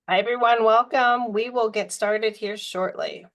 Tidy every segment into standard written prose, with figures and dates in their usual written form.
Hi, everyone. Welcome. We will get started here shortly.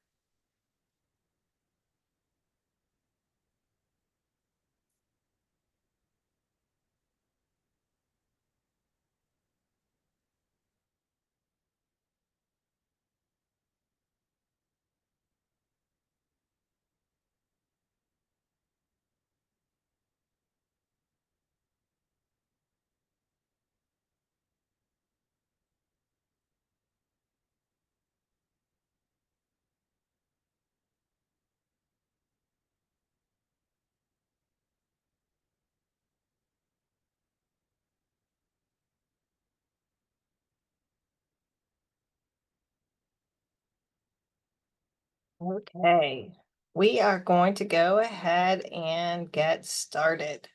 Okay, we are going to go ahead and get started.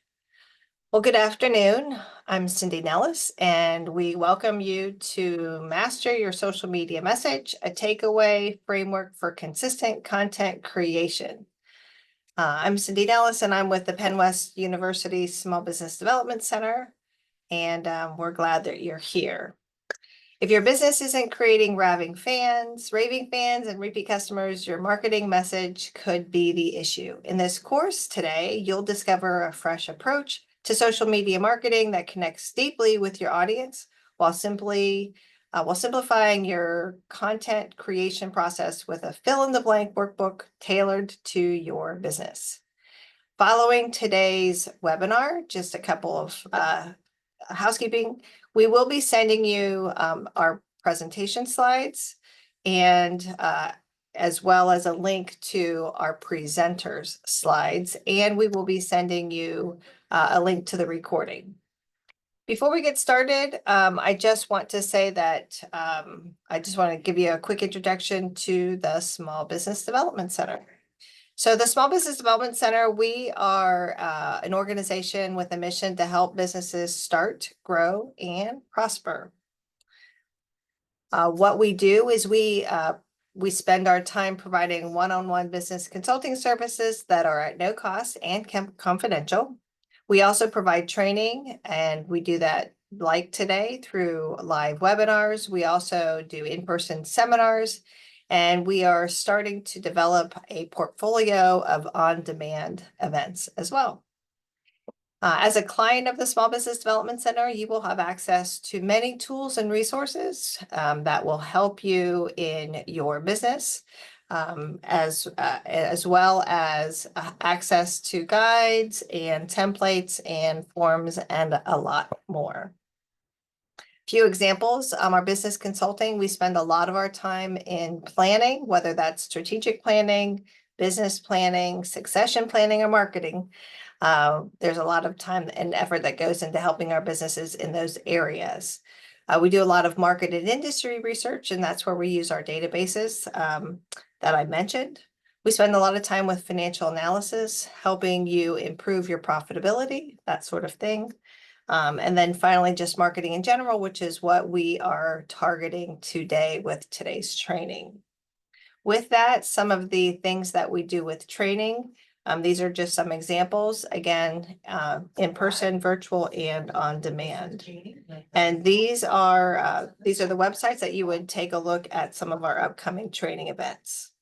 Well, good afternoon. I'm Cindy Nellis, and we welcome you to Master Your Social Media Message, a takeaway framework for consistent content creation. I'm Cindy Nellis, and I'm with the Penn West University Small Business Development Center, and we're glad that you're here. If your business isn't creating raving fans, and repeat customers, your marketing message could be the issue. In this course today, you'll discover a fresh approach to social media marketing that connects deeply with your audience while simplifying your content creation process with a fill-in-the-blank workbook tailored to your business. Following today's webinar, just a couple of housekeeping. We will be sending you our presentation slides and as well as a link to our presenters slides, and we will be sending you a link to the recording. Before we get started, I just want to say that I just want to give you a quick introduction to the Small Business Development Center. So the Small Business Development Center, we are an organization with a mission to help businesses start, grow, and prosper. What we do is we spend our time providing one-on-one business consulting services that are at no cost and confidential. We also provide training, and we do that like today through live webinars. We also do in-person seminars, and we are starting to develop a portfolio of on-demand events as well. As a client of the Small Business Development Center, you will have access to many tools and resources that will help you in your business, as well as access to guides and templates and forms and a lot more. Few examples, our business consulting, we spend a lot of our time in planning, whether that's strategic planning, business planning, succession planning, or marketing. There's a lot of time and effort that goes into helping our businesses in those areas. We do a lot of market and industry research, and that's where we use our databases that I mentioned. We spend a lot of time with financial analysis, helping you improve your profitability, that sort of thing. And then finally, just marketing in general, which is what we are targeting today with today's training. With that, some of the things that we do with training, these are just some examples, again, in person, virtual, and on demand. And these are the websites that you would take a look at some of our upcoming training events.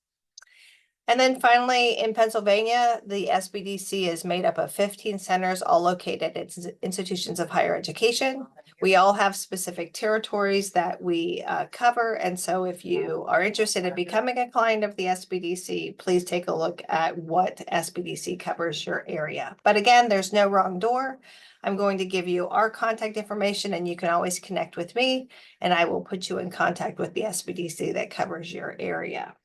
And then finally, in Pennsylvania, the SBDC is made up of 15 centers, all located at institutions of higher education. We all have specific territories that we cover. And so if you are interested in becoming a client of the SBDC, please take a look at what SBDC covers your area. But again, there's no wrong door. I'm going to give you our contact information, and you can always connect with me, and I will put you in contact with the SBDC that covers your area.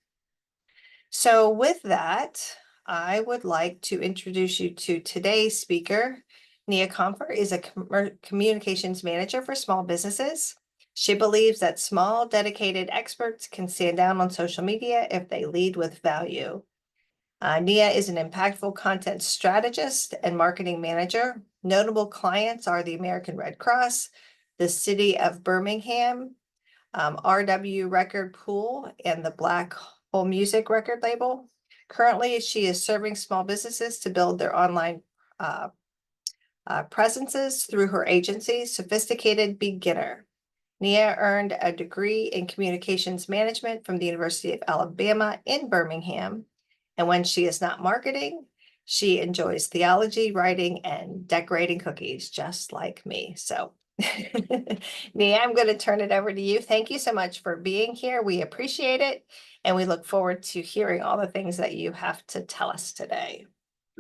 So with that, I would like to introduce you to today's speaker. Nia Comfer is a communications manager for small businesses. She believes that small, dedicated experts can stand out on social media if they lead with value. Nia is an impactful content strategist and marketing manager. Notable clients are the American Red Cross, the City of Birmingham, RW Record Pool, and the Black Hole Music record label. Currently, she is serving small businesses to build their online presences through her agency, Sophisticated Beginner. Nia earned a degree in communications management from the University of Alabama in Birmingham. And when she is not marketing, she enjoys theology, writing, and decorating cookies, just like me. So, Nia, I'm going to turn it over to you. Thank you so much for being here. We appreciate it. And we look forward to hearing all the things that you have to tell us today.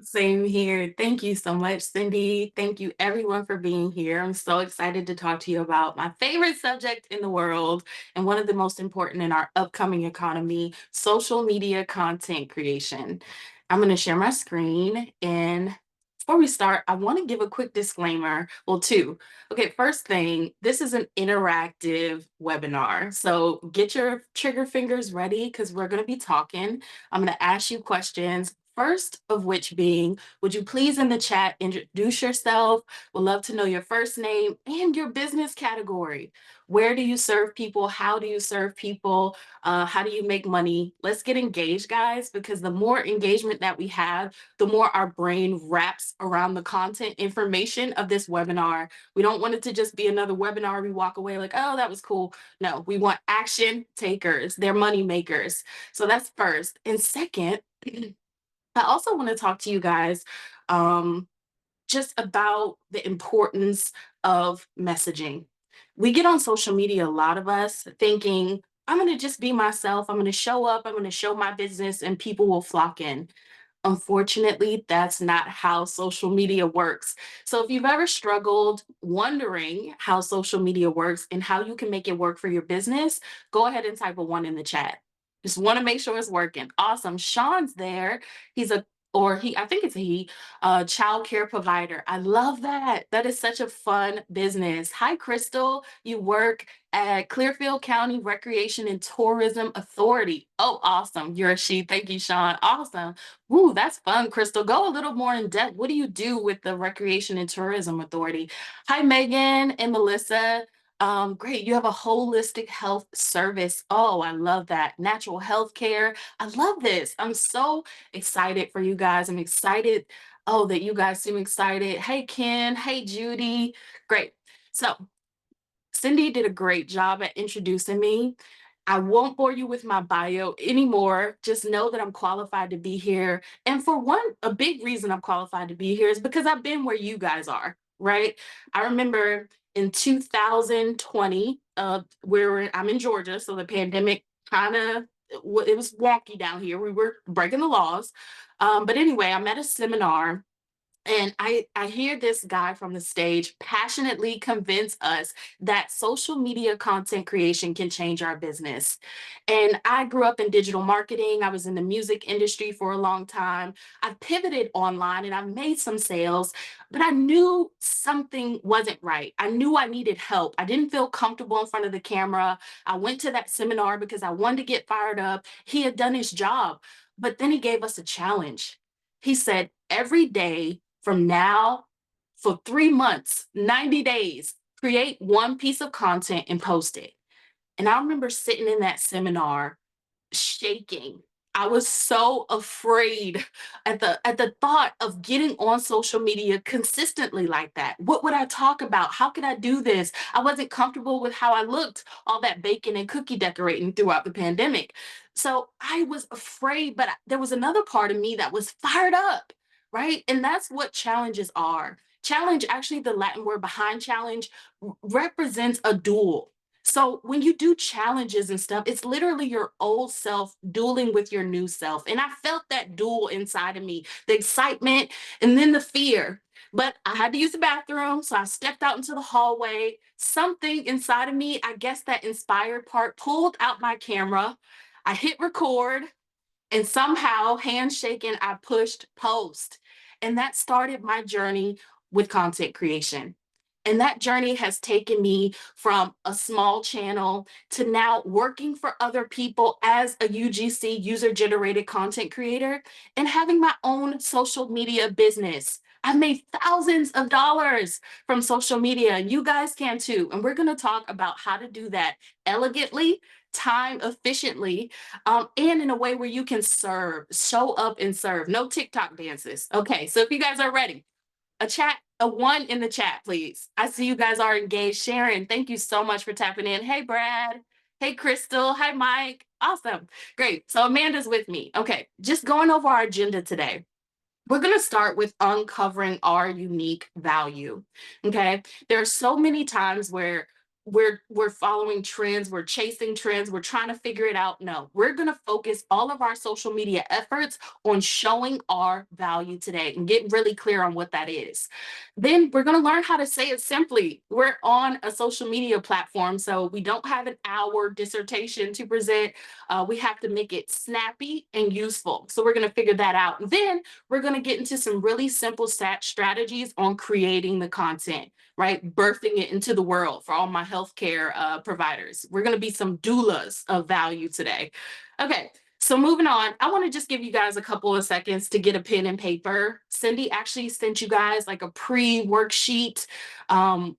Same here. Thank you so much, Cindy. Thank you, everyone, for being here. I'm so excited to talk to you about my favorite subject in the world and one of the most important in our upcoming economy, social media content creation. I'm going to share my screen. And before we start, I want to give a quick disclaimer. Well, two. Okay, first thing, this is an interactive webinar. So get your trigger fingers ready because we're going to be talking. I'm going to ask you questions. First of which being, would you please in the chat introduce yourself? Would love to know your first name and your business category. Where do you serve people? How do you serve people? How do you make money? Let's get engaged, guys, because the more engagement that we have, the more our brain wraps around the content information of this webinar. We don't want it to just be another webinar. We walk away like, oh, that was cool. No, we want action takers. They're money makers. So that's first. And second, I also want to talk to you guys just about the importance of messaging. We get on social media, a lot of us thinking, I'm going to just be myself. I'm going to show up. I'm going to show my business and people will flock in. Unfortunately, that's not how social media works. So if you've ever struggled wondering how social media works and how you can make it work for your business, go ahead and type a one in the chat. Just want to make sure it's working. Awesome. Sean's there. He's a I think it's a he, child care provider. I love that. That is such a fun business. Hi, Crystal. You work at Clearfield County Recreation and Tourism Authority. Oh, awesome. You're a she. Thank you, Sean. Awesome. Ooh, that's fun, Crystal. Go a little more in depth. What do you do with the Recreation and Tourism Authority? Hi, Megan and Melissa. Great. You have a holistic health service. Oh, I love that. Natural health care. I love this. I'm so excited for you guys. I'm excited. Oh, that you guys seem excited. Hey, Ken. Hey, Judy. Great. So, Cindy did a great job at introducing me. I won't bore you with my bio anymore. Just know that I'm qualified to be here. And for one, a big reason I'm qualified to be here is because I've been where you guys are, right? I remember in 2020, I'm in Georgia, so the pandemic kind of it was wonky down here. We were breaking the laws. But anyway, I'm at a seminar and I hear this guy from the stage passionately convince us that social media content creation can change our business. And I grew up in digital marketing. I was in the music industry for a long time. I pivoted online and I made some sales, but I knew something wasn't right. I knew I needed help. I didn't feel comfortable in front of the camera. I went to that seminar because I wanted to get fired up. He had done his job, but then he gave us a challenge. He said, every day from now for 3 months, 90 days, create one piece of content and post it. And I remember sitting in that seminar shaking. I was so afraid at the thought of getting on social media consistently like that. What would I talk about? How could I do this? I wasn't comfortable with how I looked, all that baking and cookie decorating throughout the pandemic. So I was afraid, but there was another part of me that was fired up, right? And that's what challenges are. Challenge, actually, the Latin word behind challenge represents a duel. So when you do challenges and stuff, it's literally your old self dueling with your new self. And I felt that duel inside of me, the excitement and then the fear. But I had to use the bathroom. So I stepped out into the hallway. Something inside of me, I guess that inspired part, pulled out my camera. I hit record and somehow, handshaking, I pushed post. And that started my journey with content creation. And that journey has taken me from a small channel to now working for other people as a UGC, user generated content creator, and having my own social media business. I've made thousands of dollars from social media, and you guys can too. And we're going to talk about how to do that elegantly, time efficiently, and in a way where you can serve, show up and serve. No TikTok dances. Okay, so if you guys are ready, a one in the chat, please. I see you guys are engaged. Sharon, thank you so much for tapping in. Hey, Brad. Hey, Crystal. Hi, Mike. Awesome. Great. So Amanda's with me. Okay, just going over our agenda today. We're going to start with uncovering our unique value. Okay. There are so many times where we're following trends, we're chasing trends, we're trying to figure it out. No, we're going to focus all of our social media efforts on showing our value today and get really clear on what that is. Then we're going to learn how to say it simply. We're on a social media platform, so we don't have an hour dissertation to present. We have to make it snappy and useful. So we're going to figure that out. And then we're going to get into some really simple strategies on creating the content, right? Birthing it into the world for all my healthcare providers. We're going to be some doulas of value today. Okay. So moving on, I want to just give you guys a couple of seconds to get a pen and paper. Cindy actually sent you guys like a pre-worksheet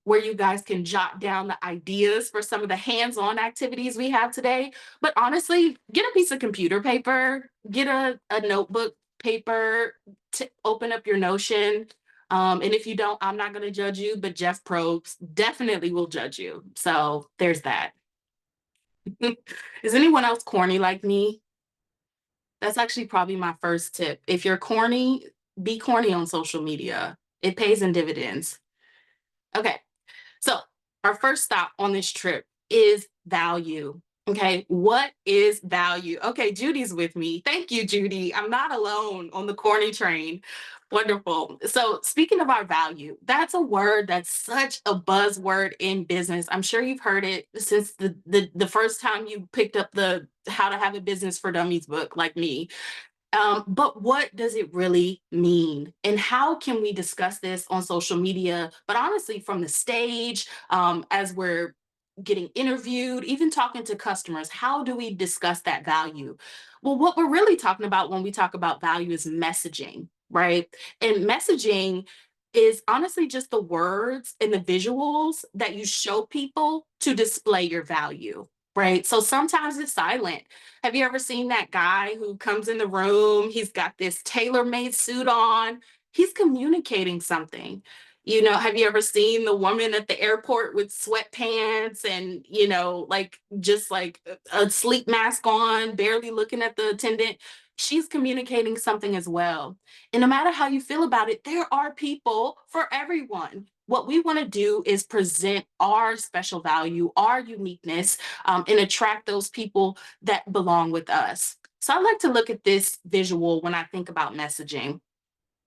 where you guys can jot down the ideas for some of the hands-on activities we have today. But honestly, get a piece of computer paper, get a notebook paper, to open up your Notion. And if you don't, I'm not going to judge you, but Jeff Probst definitely will judge you. So there's that. Is anyone else corny like me? That's actually probably my first tip. If you're corny, be corny on social media. It pays in dividends. Okay, so our first stop on this trip is value. Okay, what is value? Okay, Judy's with me. Thank you, Judy. I'm not alone on the corny train. Wonderful. So, speaking of our value, that's a word that's such a buzzword in business. I'm sure you've heard it since the first time you picked up the How to Have a Business for Dummies book, like me. But what does it really mean? And how can we discuss this on social media, but honestly, from the stage, as we're getting interviewed, even talking to customers, how do we discuss that value? Well, what we're really talking about when we talk about value is messaging, right? And messaging is honestly just the words and the visuals that you show people to display your value, right? So sometimes it's silent. Have you ever seen that guy who comes in the room? He's got this tailor-made suit on. He's communicating something. You know, have you ever seen the woman at the airport with sweatpants and, you know, like just like a sleep mask on, barely looking at the attendant? She's communicating something as well. And no matter how you feel about it, there are people for everyone. What we want to do is present our special value, our uniqueness, and attract those people that belong with us. So I like to look at this visual when I think about messaging.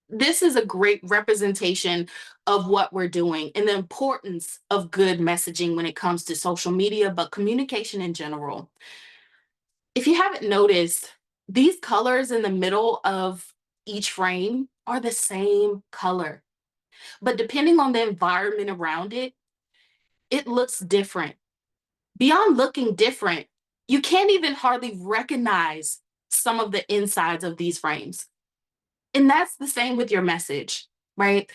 This is a great representation of what we're doing and the importance of good messaging when it comes to social media, but communication in general. If you haven't noticed, these colors in the middle of each frame are the same color, but depending on the environment around it, it looks different. Beyond looking different, you can't even hardly recognize some of the insides of these frames. And that's the same with your message, right?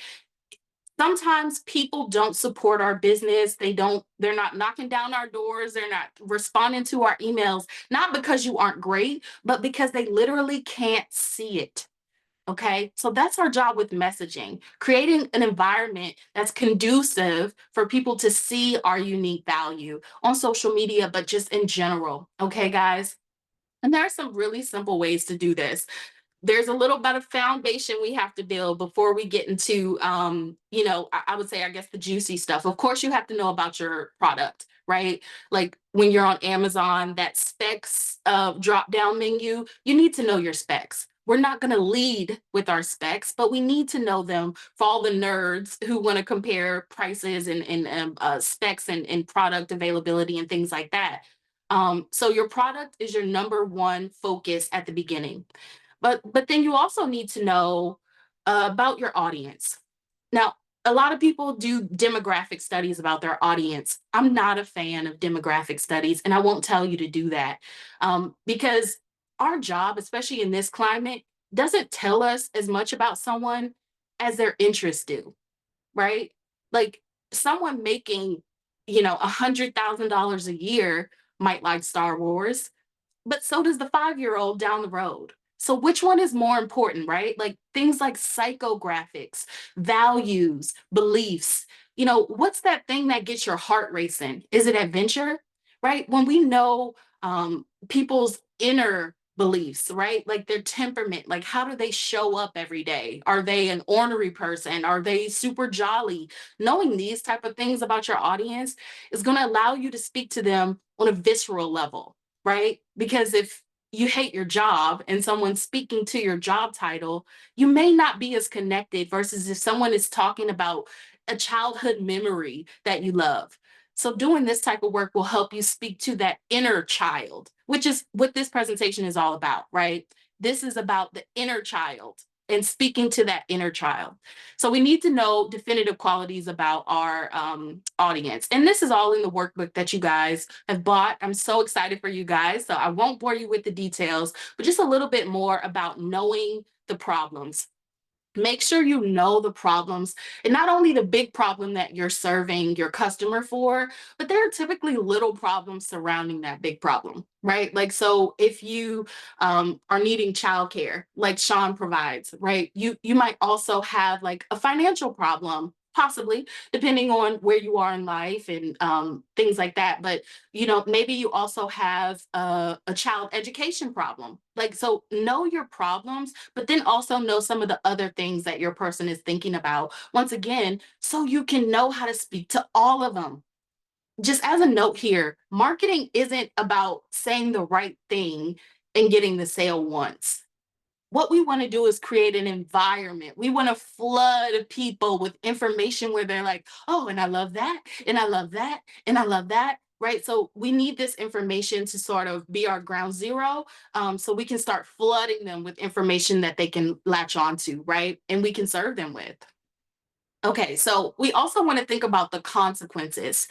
Sometimes people don't support our business. They're not knocking down our doors. They're not responding to our emails, not because you aren't great, but because they literally can't see it. Okay, so that's our job with messaging, creating an environment that's conducive for people to see our unique value on social media, but just in general. Okay, guys. And there are some really simple ways to do this. There's a little bit of foundation we have to build before we get into, I would say, I guess, the juicy stuff. Of course, you have to know about your product, right? Like when you're on Amazon, that specs drop down menu, you need to know your specs. We're not going to lead with our specs, but we need to know them for all the nerds who want to compare prices and specs and product availability and things like that. So your product is your number one focus at the beginning. But then you also need to know about your audience. Now, a lot of people do demographic studies about their audience. I'm not a fan of demographic studies, and I won't tell you to do that because our job, especially in this climate, doesn't tell us as much about someone as their interests do, right? Like someone making, $100,000 a year might like Star Wars, but so does the 5-year-old down the road. So which one is more important, right? Like things like psychographics, values, beliefs. What's that thing that gets your heart racing? Is it adventure? Right? When we know people's inner beliefs, right? Like their temperament, like how do they show up every day? Are they an ornery person? Are they super jolly? Knowing these type of things about your audience is going to allow you to speak to them on a visceral level, right? Because if you hate your job and someone's speaking to your job title, you may not be as connected versus if someone is talking about a childhood memory that you love. So doing this type of work will help you speak to that inner child, which is what this presentation is all about, right? This is about the inner child and speaking to that inner child. So we need to know definitive qualities about our audience. And this is all in the workbook that you guys have bought. I'm so excited for you guys. So I won't bore you with the details, but just a little bit more about knowing the problems. Make sure you know the problems and not only the big problem that you're serving your customer for, but there are typically little problems surrounding that big problem, right? Like, so if you are needing childcare, like Sean provides, right? You might also have like a financial problem, possibly, depending on where you are in life and things like that. But maybe you also have a child education problem. Like, so know your problems, but then also know some of the other things that your person is thinking about. Once again, so you can know how to speak to all of them. Just as a note here, marketing isn't about saying the right thing and getting the sale once. What we want to do is create an environment. We want to flood people with information where they're like, oh, and I love that, and I love that, and I love that. Right. So we need this information to sort of be our ground zero. So we can start flooding them with information that they can latch onto, right? And we can serve them with. Okay, so we also want to think about the consequences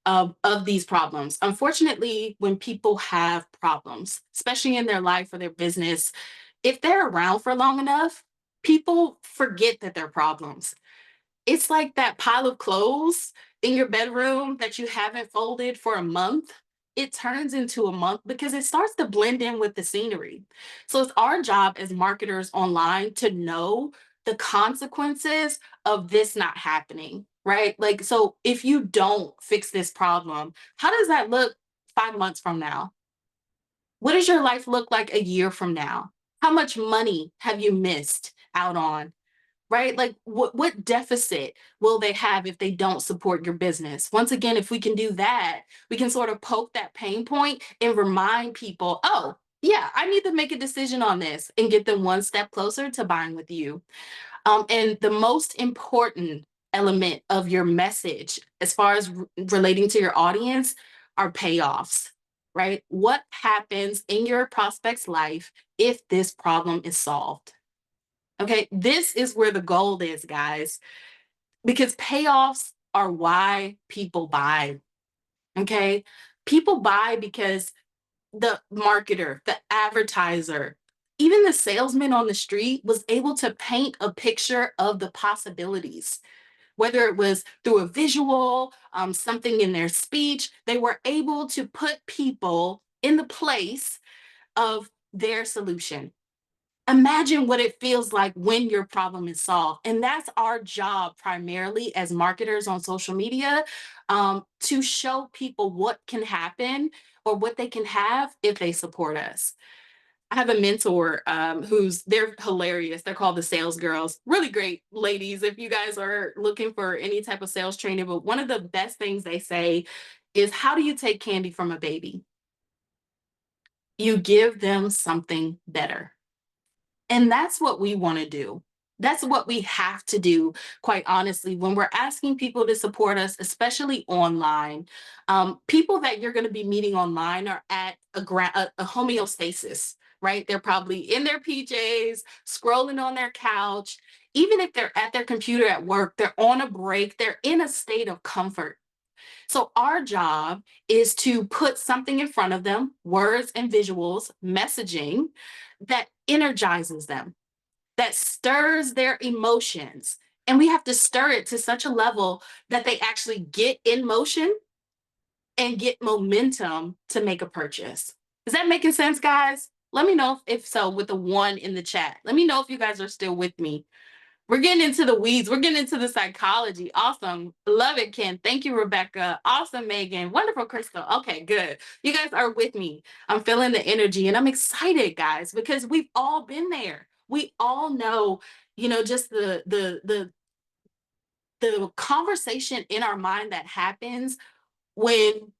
of these problems. Unfortunately, when people have problems, especially in their life or their business, if they're around for long enough, people forget that they're problems. It's like that pile of clothes in your bedroom that you haven't folded for a month. It turns into a month because it starts to blend in with the scenery. So it's our job as marketers online to know the consequences of this not happening, right? Like, so if you don't fix this problem, how does that look 5 months from now? What does your life look like a year from now? How much money have you missed out on? Right? Like what deficit will they have if they don't support your business? Once again, if we can do that, we can sort of poke that pain point and remind people, oh, yeah, I need to make a decision on this and get them one step closer to buying with you. And the most important element of your message, as far as relating to your audience, are payoffs, right? What happens in your prospect's life if this problem is solved? Okay, this is where the gold is, guys, because payoffs are why people buy. Okay, people buy because the marketer, the advertiser, even the salesman on the street was able to paint a picture of the possibilities. Whether it was through a visual, something in their speech, they were able to put people in the place of their solution. Imagine what it feels like when your problem is solved. And that's our job primarily as marketers on social media, to show people what can happen or what they can have if they support us. I have a mentor they're hilarious. They're called the Sales Girls. Really great ladies if you guys are looking for any type of sales training. But one of the best things they say is, how do you take candy from a baby? You give them something better. And that's what we want to do. That's what we have to do, quite honestly, when we're asking people to support us, especially online. People that you're going to be meeting online are at a homeostasis, right? They're probably in their PJs, scrolling on their couch. Even if they're at their computer at work, they're on a break, they're in a state of comfort. So our job is to put something in front of them, words and visuals, messaging that energizes them, that stirs their emotions. And we have to stir it to such a level that they actually get in motion and get momentum to make a purchase. Is that making sense, guys? Let me know if so with the 1 in the chat. Let me know if you guys are still with me. We're getting into the weeds. We're getting into the psychology. Awesome. Love it, Ken. Thank you, Rebecca. Awesome, Megan. Wonderful, Crystal. Okay, good. You guys are with me. I'm feeling the energy and I'm excited, guys, because we've all been there. We all know, just the conversation in our mind that happens when,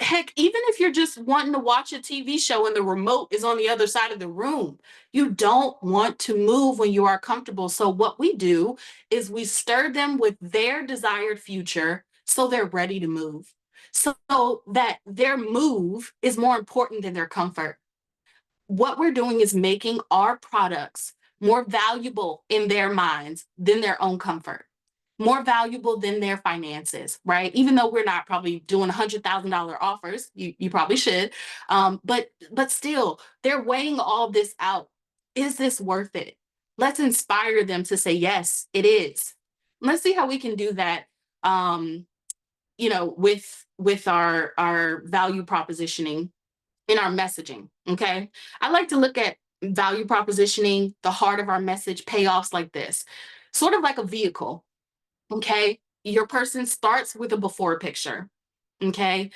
heck, even if you're just wanting to watch a TV show and the remote is on the other side of the room, you don't want to move when you are comfortable. So what we do is we stir them with their desired future so they're ready to move. So that their move is more important than their comfort. What we're doing is making our products more valuable in their minds than their own comfort, more valuable than their finances, right? Even though we're not probably doing $100,000 offers, you probably should, but still, they're weighing all this out. Is this worth it? Let's inspire them to say yes, it is. Let's see how we can do that. With our value propositioning in our messaging. Okay. I like to look at value propositioning, the heart of our message, payoffs like this, sort of like a vehicle. Okay. Your person starts with a before picture. Okay.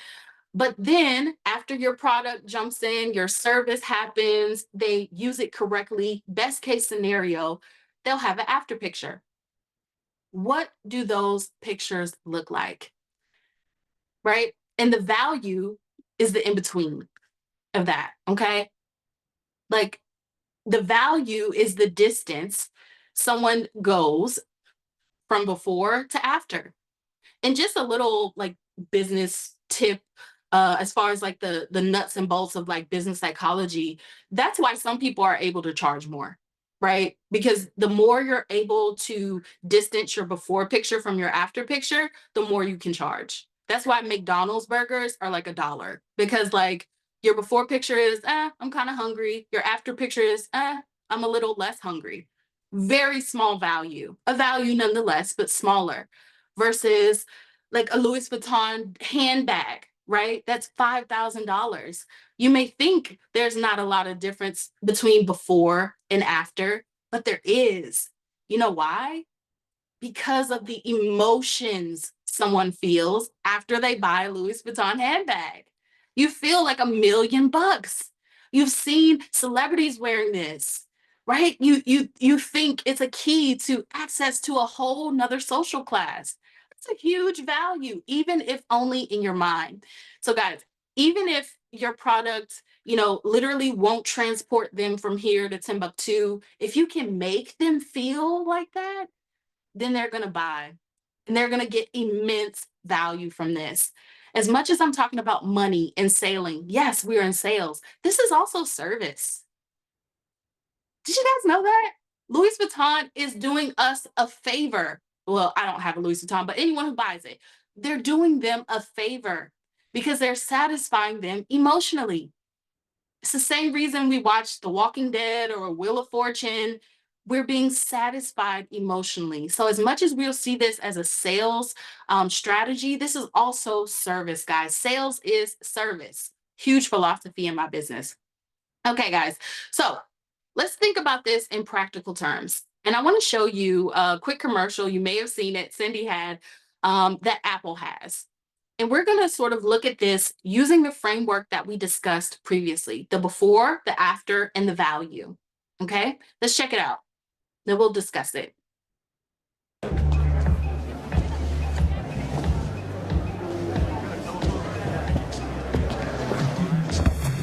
But then after your product jumps in, your service happens, they use it correctly. Best case scenario, they'll have an after picture. What do those pictures look like? Right. And the value is the in between of that. Okay. Like the value is the distance someone goes from before to after. And just a little like business tip, as far as like the nuts and bolts of like business psychology, that's why some people are able to charge more, right? Because the more you're able to distance your before picture from your after picture, the more you can charge. That's why McDonald's burgers are like $1, because like your before picture is, I'm kind of hungry. Your after picture is, I'm a little less hungry. Very small value, a value nonetheless, but smaller, versus like a Louis Vuitton handbag, right? That's $5,000. You may think there's not a lot of difference between before and after, but there is. You know why? Because of the emotions someone feels after they buy a Louis Vuitton handbag. You feel like $1,000,000. You've seen celebrities wearing this, right? You think it's a key to access to a whole nother social class. It's a huge value, even if only in your mind. So guys, even if your product, literally won't transport them from here to Timbuktu, if you can make them feel like that, then they're going to buy and they're going to get immense value from this. As much as I'm talking about money and selling, yes, we're in sales. This is also service. Did you guys know that? Louis Vuitton is doing us a favor. Well, I don't have a Louis Vuitton, but anyone who buys it, they're doing them a favor because they're satisfying them emotionally. It's the same reason we watch The Walking Dead or Wheel of Fortune. We're being satisfied emotionally. So as much as we'll see this as a sales strategy, this is also service, guys. Sales is service. Huge philosophy in my business. Okay, guys. So let's think about this in practical terms. And I want to show you a quick commercial. You may have seen it. Cindy had that Apple has. And we're going to sort of look at this using the framework that we discussed previously, the before, the after, and the value. Okay, let's check it out. Then we'll discuss it.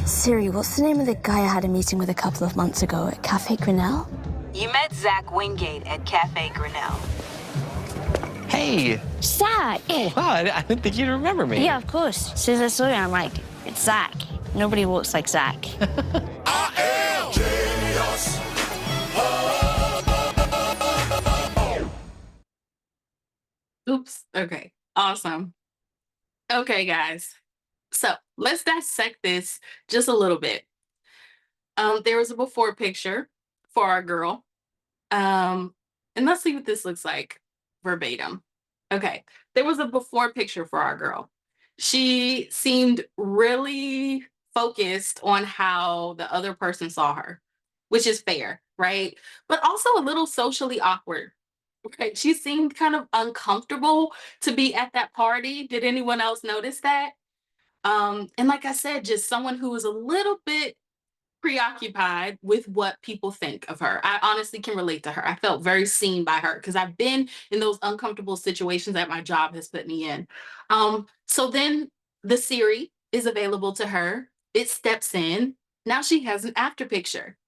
Siri, what's the name of the guy I had a meeting with a couple of months ago at Cafe Grinnell? You met Zach Wingate at Cafe Grinnell. Hey! Zach! Oh, wow, I didn't think you'd remember me. Yeah, of course. As soon as I saw you, I'm like, it's Zach. Nobody walks like Zach. I am genius. Oops. Okay. Awesome. Okay, guys. So let's dissect this just a little bit. There was a before picture for our girl. And let's see what this looks like verbatim. Okay. There was a before picture for our girl. She seemed really focused on how the other person saw her, which is fair, right? But also a little socially awkward. Right. She seemed kind of uncomfortable to be at that party. Did anyone else notice that? And like I said, just someone who was a little bit preoccupied with what people think of her. I honestly can relate to her. I felt very seen by her because I've been in those uncomfortable situations that my job has put me in. So then the Siri is available to her. It steps in. Now she has an after picture.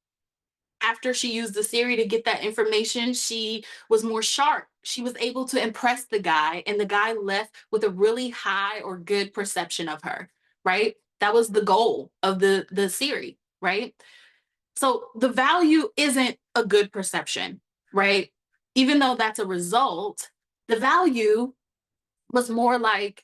After she used the Siri to get that information, she was more sharp. She was able to impress the guy, and the guy left with a really high or good perception of her, right? That was the goal of the Siri, right? So the value isn't a good perception, right? Even though that's a result, the value was more like,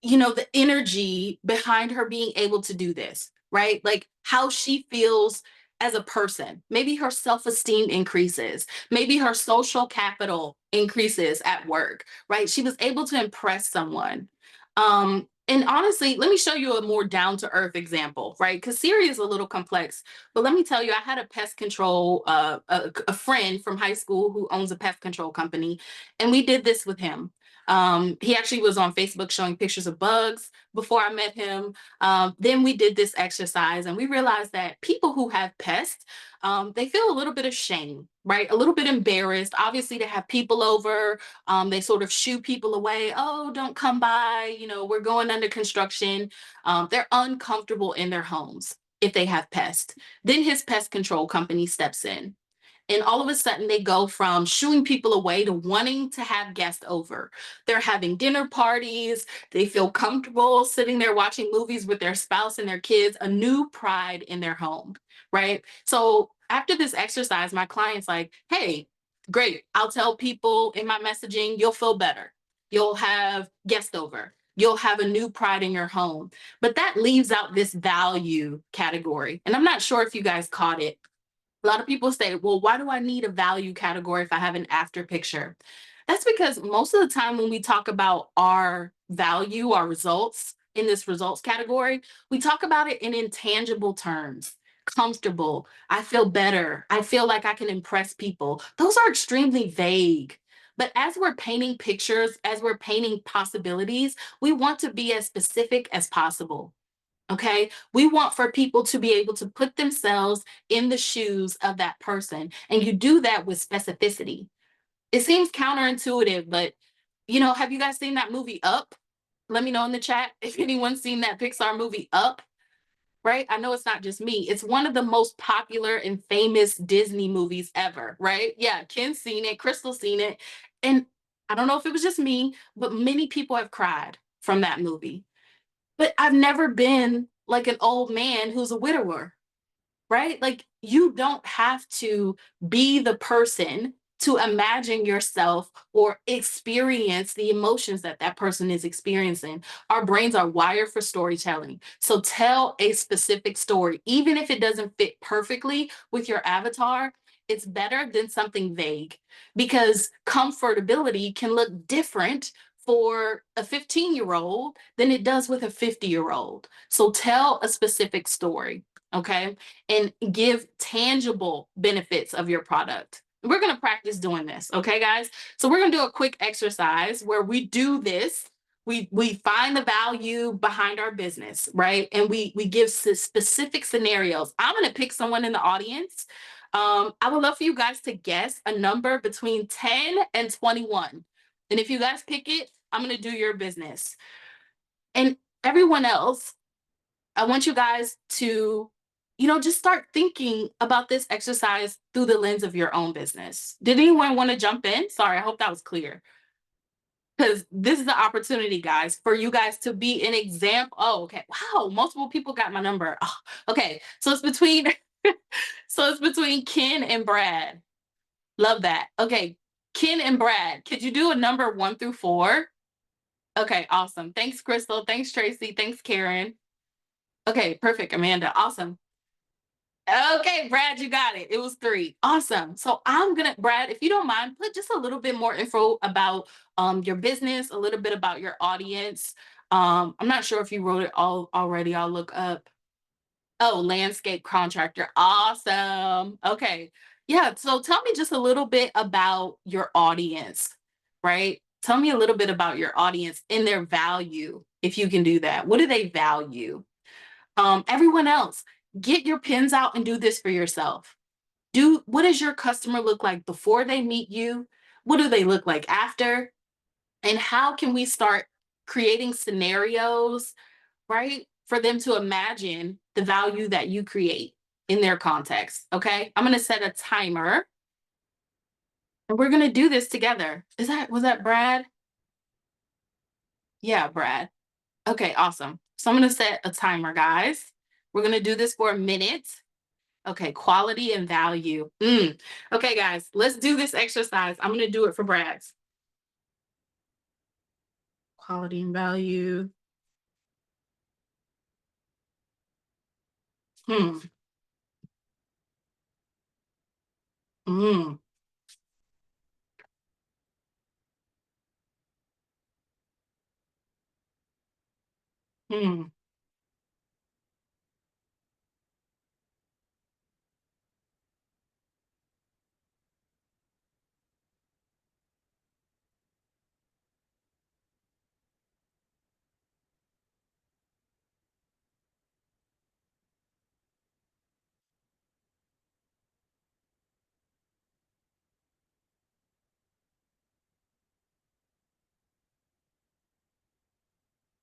the energy behind her being able to do this, right? Like how she feels as a person. Maybe her self-esteem increases. Maybe her social capital increases at work, right? She was able to impress someone. And honestly, let me show you a more down-to-earth example, right? Because Siri is a little complex, but let me tell you, I had a pest control, a friend from high school who owns a pest control company, and we did this with him. He actually was on Facebook showing pictures of bugs before I met him. Then we did this exercise and we realized that people who have pests, they feel a little bit of shame, right? A little bit embarrassed, obviously, to have people over. They sort of shoo people away. Oh, don't come by. We're going under construction. They're uncomfortable in their homes if they have pests. Then his pest control company steps in. And all of a sudden, they go from shooing people away to wanting to have guests over. They're having dinner parties. They feel comfortable sitting there watching movies with their spouse and their kids, a new pride in their home, right? So after this exercise, my client's like, hey, great. I'll tell people in my messaging, you'll feel better. You'll have guests over. You'll have a new pride in your home. But that leaves out this value category. And I'm not sure if you guys caught it. A lot of people say, well, why do I need a value category if I have an after picture? That's because most of the time when we talk about our value, our results in this results category, we talk about it in intangible terms. Comfortable, I feel better, I feel like I can impress people. Those are extremely vague. But as we're painting pictures, as we're painting possibilities, we want to be as specific as possible. Okay, we want for people to be able to put themselves in the shoes of that person. And you do that with specificity. It seems counterintuitive, but have you guys seen that movie Up? Let me know in the chat if anyone's seen that Pixar movie Up, right? I know it's not just me. It's one of the most popular and famous Disney movies ever, right? Yeah, Ken's seen it, Crystal's seen it. And I don't know if it was just me, but many people have cried from that movie. But I've never been like an old man who's a widower, right? Like you don't have to be the person to imagine yourself or experience the emotions that that person is experiencing. Our brains are wired for storytelling. So tell a specific story, even if it doesn't fit perfectly with your avatar. It's better than something vague because comfortability can look different for a 15-year-old than it does with a 50-year-old. So tell a specific story, okay? And give tangible benefits of your product. We're going to practice doing this, okay, guys? So we're going to do a quick exercise where we do this. We find the value behind our business, right? And we give specific scenarios. I'm going to pick someone in the audience. I would love for you guys to guess a number between 10 and 21. And if you guys pick it, I'm going to do your business. And everyone else, I want you guys to, just start thinking about this exercise through the lens of your own business. Did anyone want to jump in? Sorry, I hope that was clear. Because this is the opportunity, guys, for you guys to be an example. Oh, okay. Wow, multiple people got my number. Oh, okay, so it's between Ken and Brad. Love that. Okay, Ken and Brad, could you do a number 1 through 4? Okay, awesome. Thanks, Crystal. Thanks, Tracy. Thanks, Karen. Okay, perfect, Amanda. Awesome. Okay, Brad, you got it. It was 3. Awesome. So Brad, if you don't mind, put just a little bit more info about your business, a little bit about your audience. I'm not sure if you wrote it all already. I'll look up. Oh, landscape contractor. Awesome. Okay. Yeah. So tell me just a little bit about your audience, right? Tell me a little bit about your audience and their value, if you can do that. What do they value? Everyone else, get your pens out and do this for yourself. What does your customer look like before they meet you? What do they look like after? And how can we start creating scenarios, right, for them to imagine the value that you create in their context? Okay, I'm going to set a timer and we're going to do this together. Was that Brad? Yeah, Brad. Okay, awesome. So I'm going to set a timer, guys. We're going to do this for a minute. Okay, quality and value. Okay, guys, let's do this exercise. I'm going to do it for Brad's. Quality and value. Hmm. Mm. Hmm.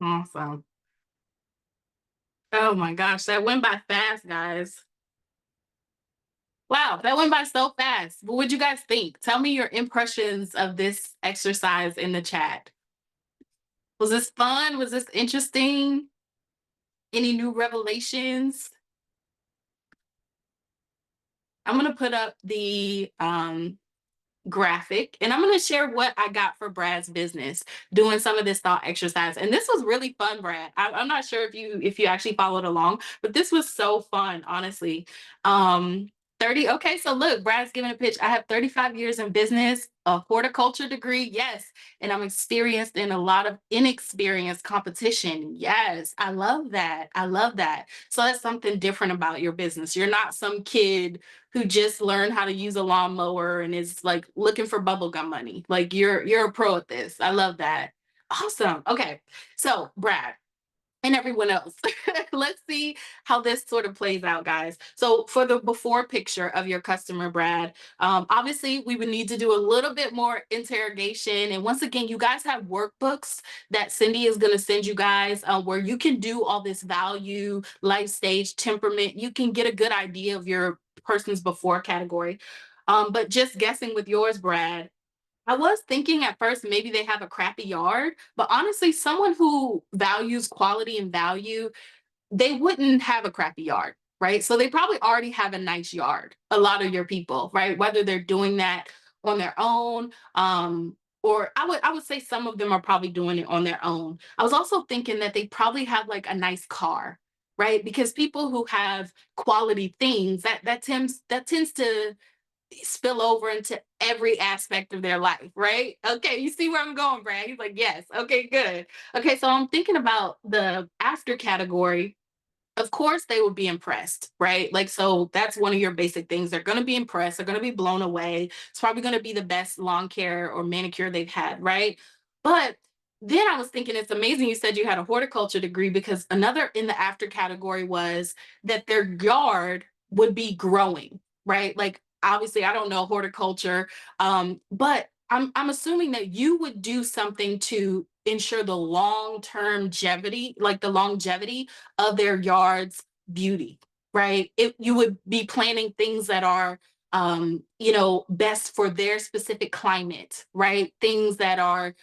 Awesome. Oh my gosh, that went by fast, guys. Wow, that went by so fast. What would you guys think? Tell me your impressions of this exercise in the chat. Was this fun? Was this interesting? Any new revelations? I'm going to put up the graphic and I'm going to share what I got for Brad's business doing some of this thought exercise. And this was really fun, Brad. I'm not sure if you actually followed along, but this was so fun, honestly. 30. Okay, so look, Brad's giving a pitch. I have 35 years in business, a horticulture degree. Yes. And I'm experienced in a lot of inexperienced competition. Yes. I love that. I love that. So that's something different about your business. You're not some kid who just learned how to use a lawnmower and is like looking for bubblegum money. Like you're a pro at this. I love that. Awesome. Okay. So Brad and everyone else, let's see how this sort of plays out, guys. So for the before picture of your customer, Brad, obviously we would need to do a little bit more interrogation. And once again, you guys have workbooks that Cindy is going to send you guys where you can do all this value, life stage, temperament. You can get a good idea of your person's before category. But just guessing with yours, Brad, I was thinking at first maybe they have a crappy yard, but honestly, someone who values quality and value, they wouldn't have a crappy yard, right? So they probably already have a nice yard, a lot of your people, right? Whether they're doing that on their own, or I would say some of them are probably doing it on their own. I was also thinking that they probably have like a nice car, right? Because people who have quality things that tends to spill over into every aspect of their life, right? Okay, you see where I'm going, Brad? He's like, yes. Okay, good. Okay, so I'm thinking about the after category. Of course, they would be impressed, right? Like, so that's one of your basic things. They're going to be impressed. They're going to be blown away. It's probably going to be the best lawn care or manicure they've had, right? But then I was thinking it's amazing you said you had a horticulture degree because another in the after category was that their yard would be growing, right? Like obviously I don't know horticulture, but I'm assuming that you would do something to ensure the long-term longevity, like the longevity of their yard's beauty, right? You would be planting things that are best for their specific climate, right? Things that are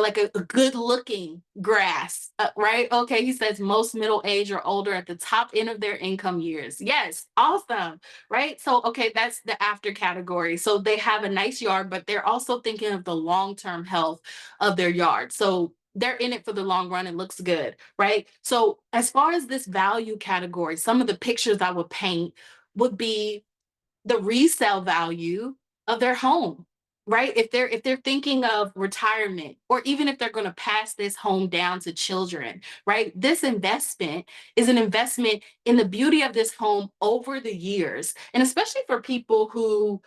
like a good looking grass, right? Okay, he says most middle age or older at the top end of their income years. Yes, awesome, right? So, okay, that's the after category. So they have a nice yard, but they're also thinking of the long-term health of their yard. So they're in it for the long run. It looks good, right? So as far as this value category, some of the pictures I would paint would be the resale value of their home, right? If they're thinking of retirement, or even if they're going to pass this home down to children, right? This investment is an investment in the beauty of this home over the years. And especially for people who,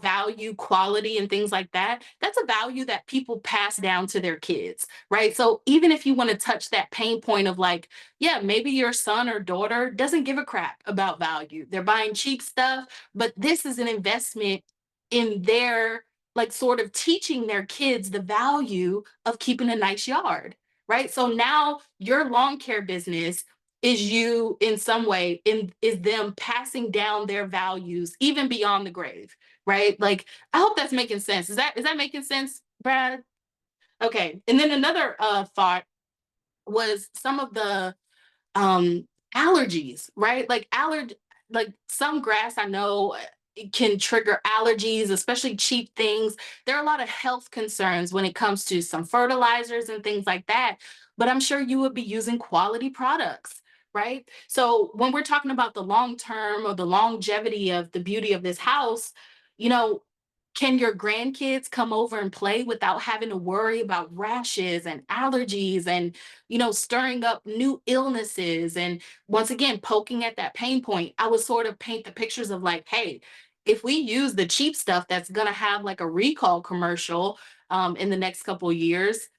value quality and things like that, that's a value that people pass down to their kids, right? So even if you want to touch that pain point of like, yeah, maybe your son or daughter doesn't give a crap about value. They're buying cheap stuff, but this is an investment in their, like, sort of teaching their kids the value of keeping a nice yard, right? So now your lawn care business is you in some way, is them passing down their values even beyond the grave, right? Like, I hope that's making sense. Is that making sense, Brad? Okay. And then another thought was some of the allergies, right? Like some grass, I know it can trigger allergies, especially cheap things. There are a lot of health concerns when it comes to some fertilizers and things like that, but I'm sure you would be using quality products, right? So when we're talking about the long term or the longevity of the beauty of this house, you know, can your grandkids come over and play without having to worry about rashes and allergies and, stirring up new illnesses? And once again, poking at that pain point, I would sort of paint the pictures of like, hey, if we use the cheap stuff that's going to have like a recall commercial in the next couple of years,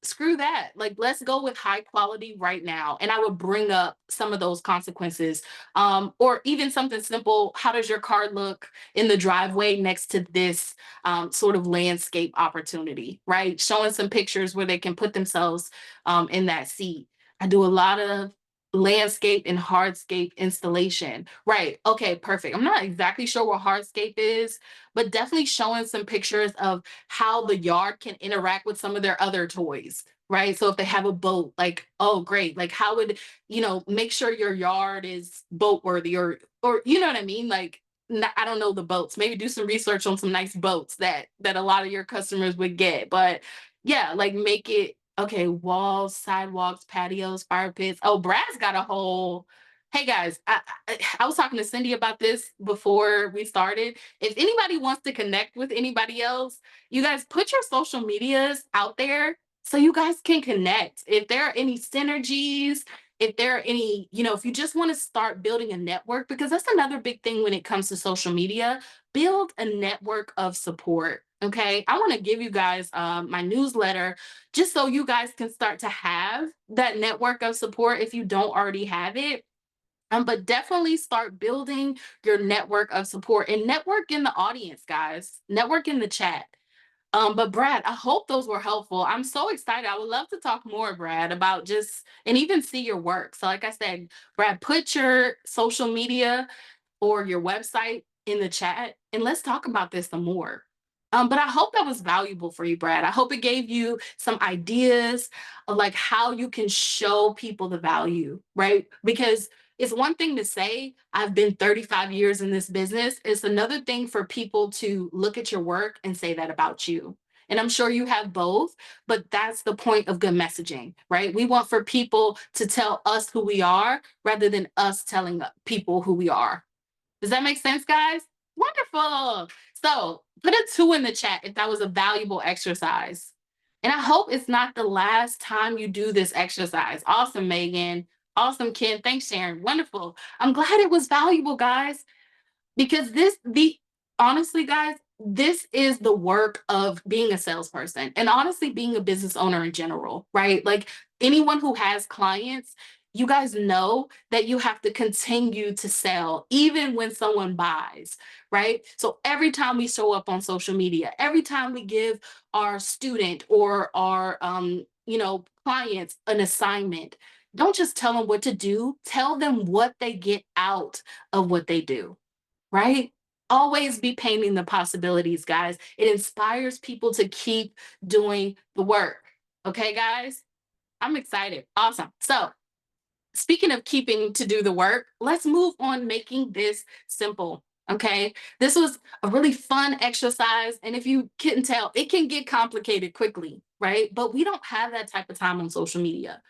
screw that. Like, let's go with high quality right now. And I would bring up some of those consequences. Or even something simple. How does your car look in the driveway next to this sort of landscape opportunity, right? Showing some pictures where they can put themselves in that seat. I do a lot of landscape and hardscape installation. Right. Okay, perfect. I'm not exactly sure what hardscape is, but definitely showing some pictures of how the yard can interact with some of their other toys, right? So if they have a boat, like, oh great, like how would, make sure your yard is boat worthy, or you know what I mean? Like, I don't know the boats. Maybe do some research on some nice boats that a lot of your customers would get. But yeah, like make it okay, walls, sidewalks, patios, fire pits. Oh, Brad's got a whole. Hey guys, I was talking to Cindy about this before we started. If anybody wants to connect with anybody else, you guys put your social medias out there so you guys can connect. If there are any synergies, if there are any, if you just want to start building a network, because that's another big thing when it comes to social media, build a network of support. Okay. I want to give you guys my newsletter just so you guys can start to have that network of support if you don't already have it. But definitely start building your network of support and network in the audience, guys. Network in the chat. But Brad, I hope those were helpful. I'm so excited. I would love to talk more, Brad, about just and even see your work. So, like I said, Brad, put your social media or your website in the chat and let's talk about this some more. But I hope that was valuable for you, Brad. I hope it gave you some ideas of like how you can show people the value, right? Because it's one thing to say, I've been 35 years in this business. It's another thing for people to look at your work and say that about you. And I'm sure you have both, but that's the point of good messaging, right? We want for people to tell us who we are rather than us telling people who we are. Does that make sense, guys? Wonderful. So put a 2 in the chat if that was a valuable exercise. And I hope it's not the last time you do this exercise. Awesome, Megan. Awesome, Ken. Thanks, Sharon. Wonderful. I'm glad it was valuable, guys, because honestly, guys, this is the work of being a salesperson and honestly being a business owner in general, right? Like anyone who has clients, you guys know that you have to continue to sell even when someone buys, right? So every time we show up on social media, every time we give our student or our clients an assignment, don't just tell them what to do, tell them what they get out of what they do, right? Always be painting the possibilities, guys. It inspires people to keep doing the work. Okay, guys? I'm excited. Awesome. So, speaking of keeping to do the work, let's move on making this simple. Okay, this was a really fun exercise. And if you couldn't tell, it can get complicated quickly, right? But we don't have that type of time on social media.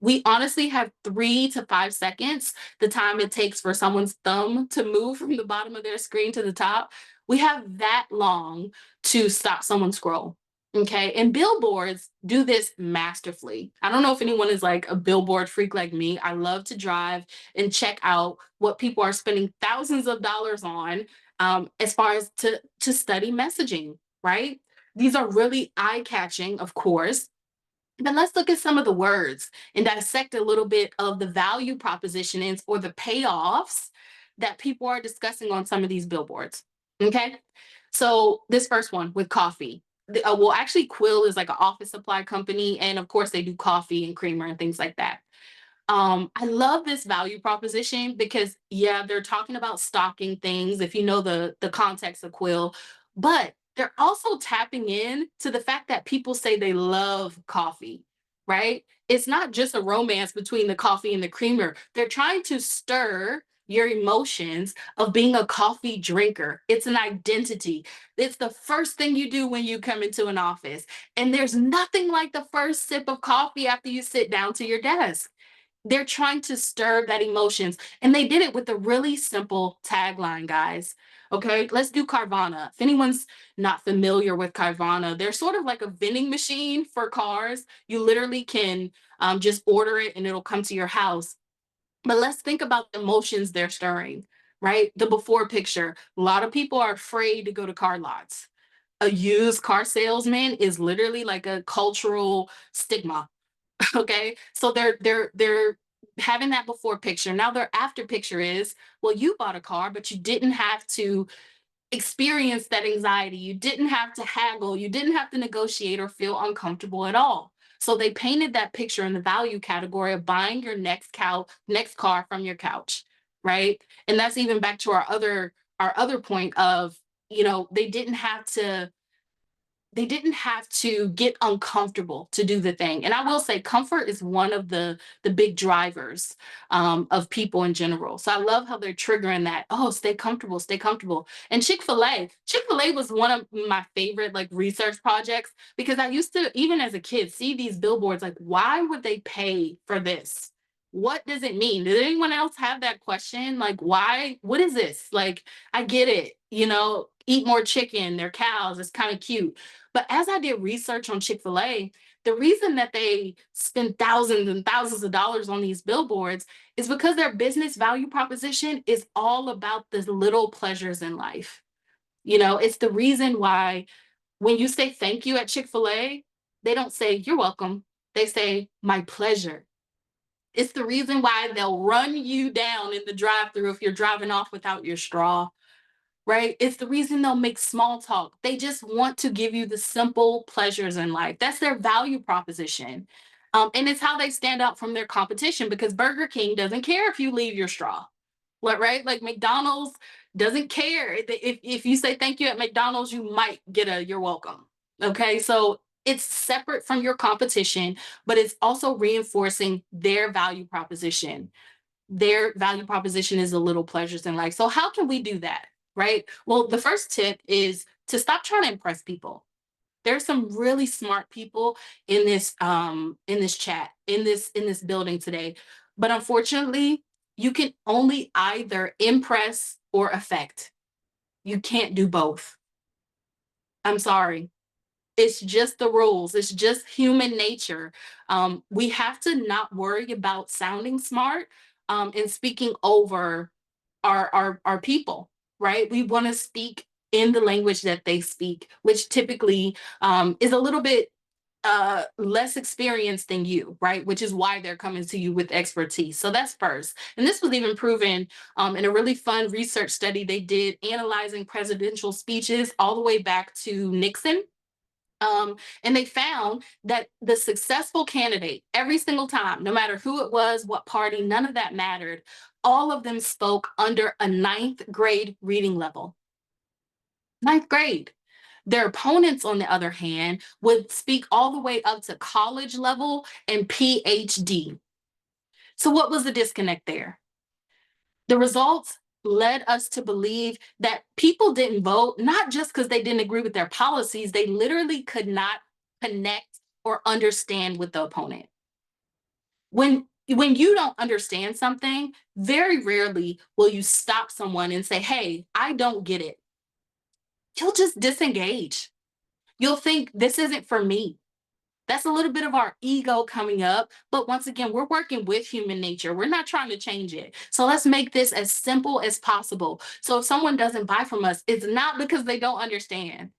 We honestly have 3 to 5 seconds, the time it takes for someone's thumb to move from the bottom of their screen to the top. We have that long to stop someone's scroll. Okay. And billboards do this masterfully. I don't know if anyone is like a billboard freak like me. I love to drive and check out what people are spending thousands of dollars on, as far as to study messaging, right? These are really eye catching, of course. But let's look at some of the words and dissect a little bit of the value propositions or the payoffs that people are discussing on some of these billboards. Okay. So this first one with coffee. Well, actually, Quill is like an office supply company. And of course, they do coffee and creamer and things like that. I love this value proposition because yeah, they're talking about stocking things if you know the context of Quill, but they're also tapping in to the fact that people say they love coffee, right? It's not just a romance between the coffee and the creamer. They're trying to stir your emotions of being a coffee drinker. It's an identity. It's the first thing you do when you come into an office. And there's nothing like the first sip of coffee after you sit down to your desk. They're trying to stir that emotions. And they did it with a really simple tagline, guys. Okay, let's do Carvana. If anyone's not familiar with Carvana, they're sort of like a vending machine for cars. You literally can just order it and it'll come to your house. But let's think about the emotions they're stirring, right? The before picture. A lot of people are afraid to go to car lots. A used car salesman is literally like a cultural stigma. Okay, so they're having that before picture. Now their after picture is, well, you bought a car, but you didn't have to experience that anxiety. You didn't have to haggle. You didn't have to negotiate or feel uncomfortable at all. So they painted that picture in the value category of buying your next car from your couch, right? And that's even back to our other point of, they didn't have to get uncomfortable to do the thing. And I will say comfort is one of the big drivers of people in general. So I love how they're triggering that. Oh, stay comfortable, stay comfortable. And Chick-fil-A was one of my favorite like research projects because I used to, even as a kid, see these billboards like, why would they pay for this? What does it mean? Did anyone else have that question? Like, why? What is this? Like, I get it, eat more chicken, they're cows, it's kind of cute. But as I did research on Chick-fil-A, the reason that they spend thousands and thousands of dollars on these billboards is because their business value proposition is all about the little pleasures in life. It's the reason why when you say thank you at Chick-fil-A, they don't say you're welcome. They say my pleasure. It's the reason why they'll run you down in the drive-thru if you're driving off without your straw, right? It's the reason they'll make small talk. They just want to give you the simple pleasures in life. That's their value proposition. And it's how they stand out from their competition because Burger King doesn't care if you leave your straw. What, right? Like McDonald's doesn't care. If you say thank you at McDonald's, you might get a you're welcome. Okay. So it's separate from your competition, but it's also reinforcing their value proposition. Their value proposition is the little pleasures in life. So how can we do that? Right? Well, the first tip is to stop trying to impress people. There's some really smart people in this chat, in this building today. But unfortunately, you can only either impress or affect. You can't do both. I'm sorry. It's just the rules. It's just human nature. We have to not worry about sounding smart and speaking over our people, right? We want to speak in the language that they speak, which typically is a little bit less experienced than you, right? Which is why they're coming to you with expertise. So that's first. And this was even proven in a really fun research study they did analyzing presidential speeches all the way back to Nixon. And they found that the successful candidate, every single time, no matter who it was, what party, none of that mattered, all of them spoke under a 9th grade reading level. 9th grade. Their opponents, on the other hand, would speak all the way up to college level and PhD. So what was the disconnect there? The results led us to believe that people didn't vote, not just because they didn't agree with their policies, they literally could not connect or understand with the opponent. When you don't understand something, very rarely will you stop someone and say, "Hey, I don't get it." You'll just disengage. You'll think this isn't for me. That's a little bit of our ego coming up. But once again, we're working with human nature. We're not trying to change it. So let's make this as simple as possible. So if someone doesn't buy from us, it's not because they don't understand,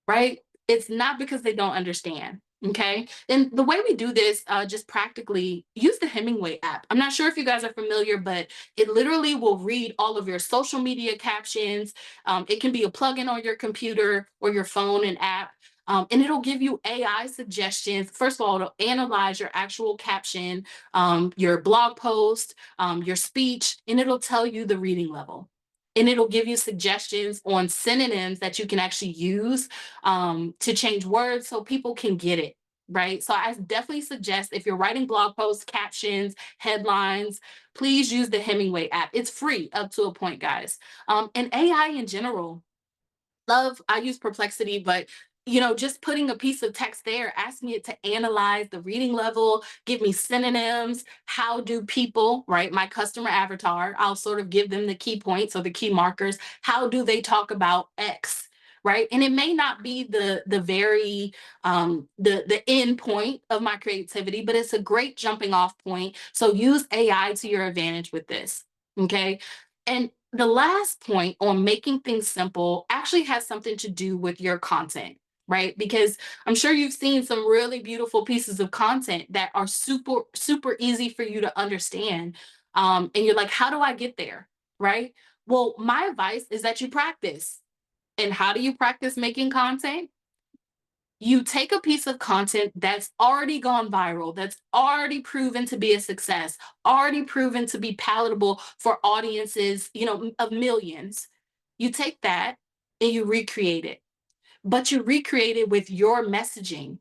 right? It's not because they don't understand. Okay. And the way we do this, just practically use the Hemingway app. I'm not sure if you guys are familiar, but it literally will read all of your social media captions. It can be a plugin on your computer or your phone and app. And it'll give you AI suggestions. First of all, it'll analyze your actual caption, your blog post, your speech, and it'll tell you the reading level. And it'll give you suggestions on synonyms that you can actually use to change words so people can get it, right? So I definitely suggest if you're writing blog posts, captions, headlines, please use the Hemingway app. It's free up to a point, guys. And AI in general, I use Perplexity, but just putting a piece of text there, asking it to analyze the reading level, give me synonyms. How do people, right? My customer avatar, I'll sort of give them the key points or the key markers. How do they talk about X? Right. And it may not be the very the end point of my creativity, but it's a great jumping off point. So use AI to your advantage with this. Okay. And the last point on making things simple actually has something to do with your content, right? Because I'm sure you've seen some really beautiful pieces of content that are super, super easy for you to understand. And you're like, how do I get there? Right? Well, my advice is that you practice. And how do you practice making content? You take a piece of content that's already gone viral, that's already proven to be a success, already proven to be palatable for audiences, of millions. You take that and you recreate it, but you recreate it with your messaging,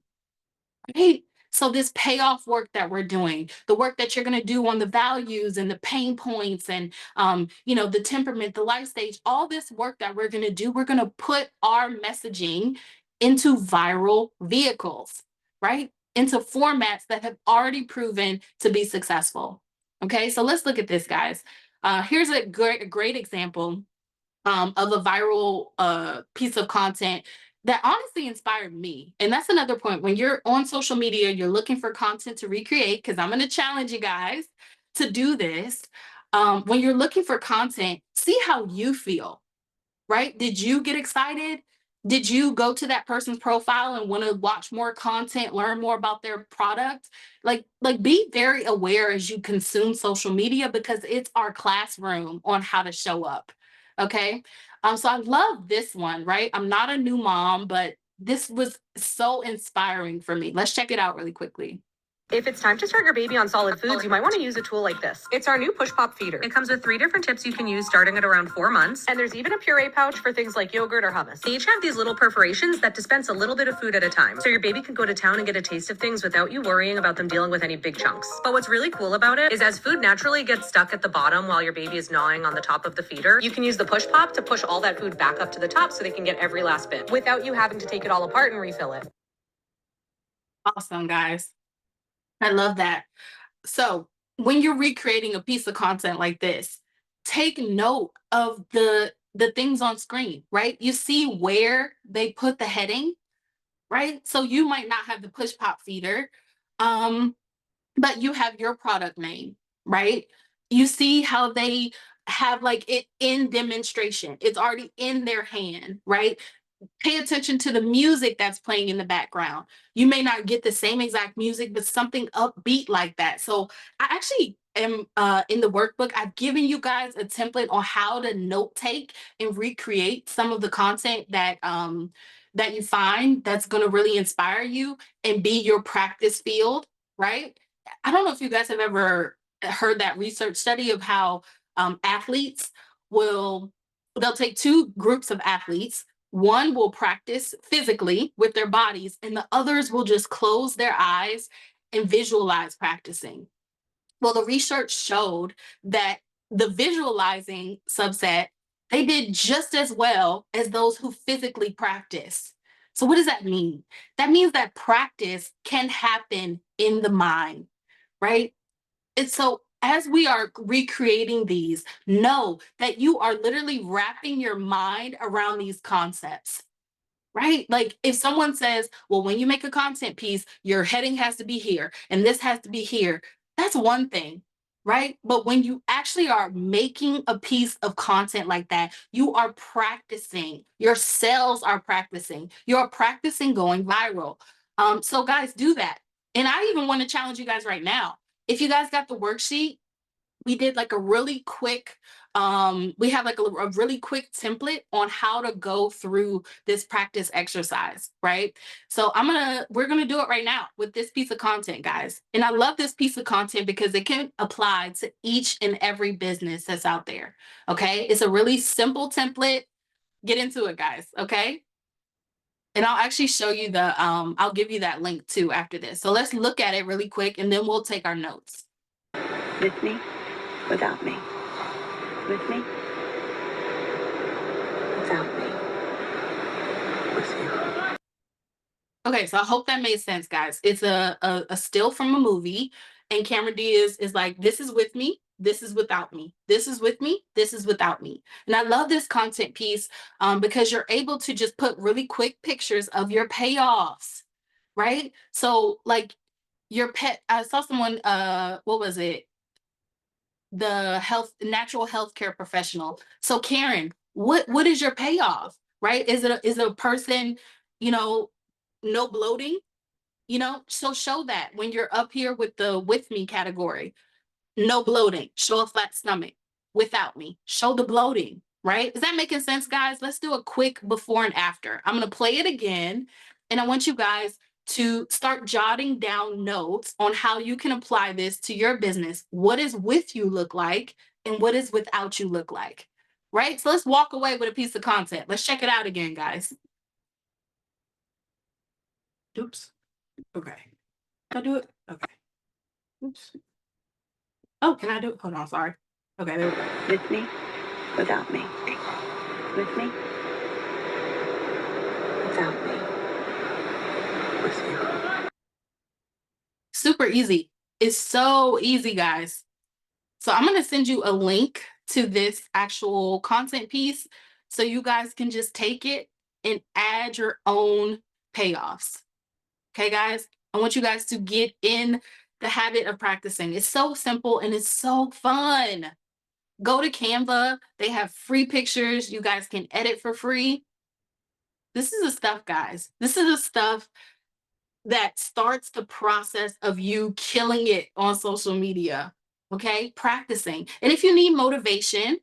right? So this payoff work that we're doing, the work that you're going to do on the values and the pain points and the temperament, the life stage, all this work that we're going to do, we're going to put our messaging into viral vehicles, right? Into formats that have already proven to be successful. Okay, so let's look at this, guys. Here's a great example of a viral piece of content that honestly inspired me. And that's another point. When you're on social media, you're looking for content to recreate, because I'm going to challenge you guys to do this. When you're looking for content, see how you feel, right? Did you get excited? Did you go to that person's profile and want to watch more content, learn more about their product? Like be very aware as you consume social media, because it's our classroom on how to show up. Okay. So I love this one, right? I'm not a new mom, but this was so inspiring for me. Let's check it out really quickly. If it's time to start your baby on solid foods, you might want to use a tool like this. It's our new Push Pop feeder. It comes with 3 different tips you can use starting at around 4 months. And there's even a puree pouch for things like yogurt or hummus. They each have these little perforations that dispense a little bit of food at a time. So your baby can go to town and get a taste of things without you worrying about them dealing with any big chunks. But what's really cool about it is as food naturally gets stuck at the bottom while your baby is gnawing on the top of the feeder, you can use the Push Pop to push all that food back up to the top so they can get every last bit without you having to take it all apart and refill it. Awesome, guys. I love that. So when you're recreating a piece of content like this, take note of the things on screen, right? You see where they put the heading, right? So you might not have the push pop feeder, but you have your product name, right? You see how they have like it in demonstration. It's already in their hand, right? Pay attention to the music that's playing in the background. You may not get the same exact music, but something upbeat like that. So I actually am in the workbook, I've given you guys a template on how to note take and recreate some of the content that that you find that's going to really inspire you and be your practice field, right? I don't know if you guys have ever heard that research study of how athletes they'll take 2 groups of athletes. One will practice physically with their bodies, and the others will just close their eyes and visualize practicing. Well, the research showed that the visualizing subset, they did just as well as those who physically practice. So what does that mean? That means that practice can happen in the mind, right? And so as we are recreating these, know that you are literally wrapping your mind around these concepts, right? Like if someone says, well, when you make a content piece, your heading has to be here and this has to be here, that's one thing, right? But when you actually are making a piece of content like that, you are practicing, your cells are practicing, you're practicing going viral. So guys, do that. And I even want to challenge you guys right now. If you guys got the worksheet, we did like a really quick we have like a really quick template on how to go through this practice exercise, right? So we're gonna do it right now with this piece of content, guys. And I love this piece of content because it can apply to each and every business that's out there. Okay, it's a really simple template. Get into it, guys. Okay, and I'll actually show you the I'll give you that link too after this. So let's look at it really quick and then we'll take our notes. With me, without me. With me, without me. With you. Okay, so I hope that made sense, guys. It's a still from a movie, and Cameron Diaz is like, this is with me, this is without me. This is with me, this is without me. And I love this content piece because you're able to just put really quick pictures of your payoffs, right? So like your pet, I saw someone, what was it? The natural healthcare professional. So Karen, what is your payoff, right? Is it a person, no bloating, so show that when you're up here with the with me category, no bloating, show a flat stomach. Without me, show the bloating, right? Is that making sense, guys? Let's do a quick before and after. I'm going to play it again, and I want you guys to start jotting down notes on how you can apply this to your business. What does with you look like and what does without you look like, right? So let's walk away with a piece of content. Let's check it out again, guys. Oops. Okay. Can I do it? Okay. Oops. Oh, can I do it? Hold on, sorry. Okay, there we go. With me, without me. With me, without me. With you. Super easy. It's so easy, guys. So I'm going to send you a link to this actual content piece so you guys can just take it and add your own payoffs. Okay, guys? I want you guys to get in the habit of practicing. It's so simple and it's so fun. Go to Canva. They have free pictures. You guys can edit for free. This is the stuff, guys. This is the stuff that starts the process of you killing it on social media. Okay, practicing. And if you need motivation,